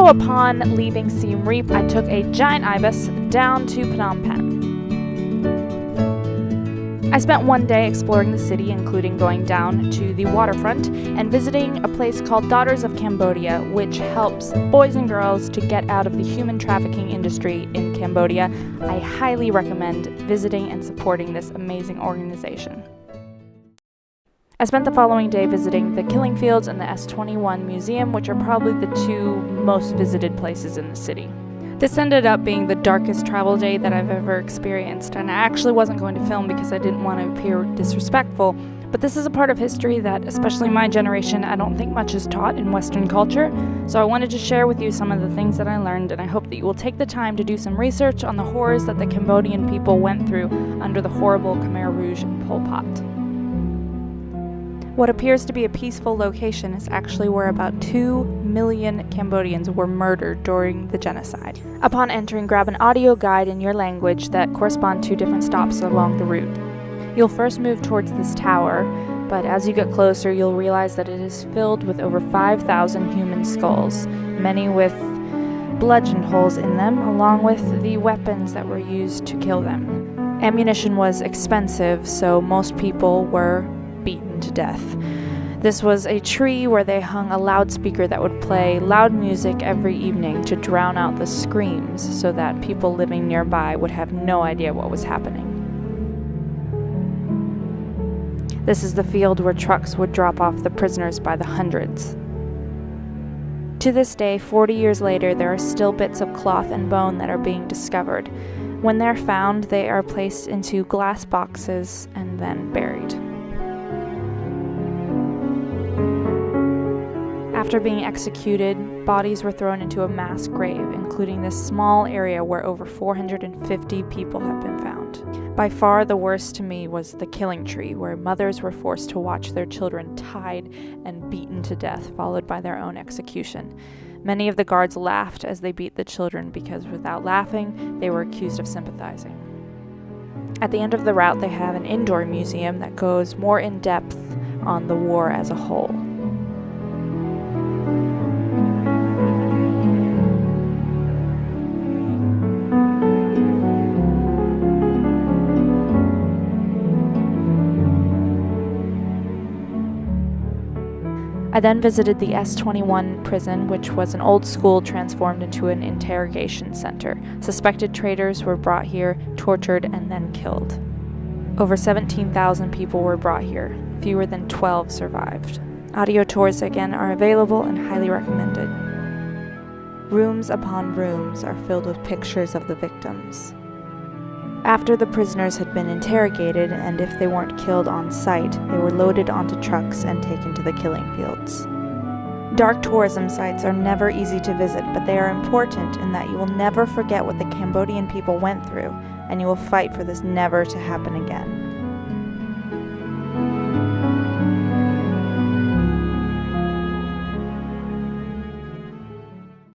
So upon leaving Siem Reap, I took a giant ibis down to Phnom Penh. I spent one day exploring the city, including going down to the waterfront and visiting a place called Daughters of Cambodia, which helps boys and girls to get out of the human trafficking industry in Cambodia. I highly recommend visiting and supporting this amazing organization. I spent the following day visiting the Killing Fields and the S21 Museum, which are probably the two most visited places in the city. This ended up being the darkest travel day that I've ever experienced, and I actually wasn't going to film because I didn't want to appear disrespectful, but this is a part of history that, especially my generation, I don't think much is taught in Western culture, so I wanted to share with you some of the things that I learned, and I hope that you will take the time to do some research on the horrors that the Cambodian people went through under the horrible Khmer Rouge and Pol Pot. What appears to be a peaceful location is actually where about 2 million Cambodians were murdered during the genocide. Upon entering, grab an audio guide in your language that correspond to different stops along the route. You'll first move towards this tower, but as you get closer, you'll realize that it is filled with over 5,000 human skulls, many with bludgeon holes in them, along with the weapons that were used to kill them. Ammunition was expensive, so most people were beaten to death. This was a tree where they hung a loudspeaker that would play loud music every evening to drown out the screams so that people living nearby would have no idea what was happening. This is the field where trucks would drop off the prisoners by the hundreds. To this day, 40 years later, there are still bits of cloth and bone that are being discovered. When they're found, they are placed into glass boxes and then buried. After being executed, bodies were thrown into a mass grave, including this small area where over 450 people have been found. By far the worst to me was the killing tree, where mothers were forced to watch their children tied and beaten to death, followed by their own execution. Many of the guards laughed as they beat the children because without laughing, they were accused of sympathizing. At the end of the route, they have an indoor museum that goes more in depth on the war as a whole. I then visited the S21 Prison, which was an old school transformed into an interrogation center. Suspected traitors were brought here, tortured, and then killed. Over 17,000 people were brought here. Fewer than 12 survived. Audio tours again are available and highly recommended. Rooms upon rooms are filled with pictures of the victims. After the prisoners had been interrogated, and if they weren't killed on site, they were loaded onto trucks and taken to the killing fields. Dark tourism sites are never easy to visit, but they are important in that you will never forget what the Cambodian people went through, and you will fight for this never to happen again.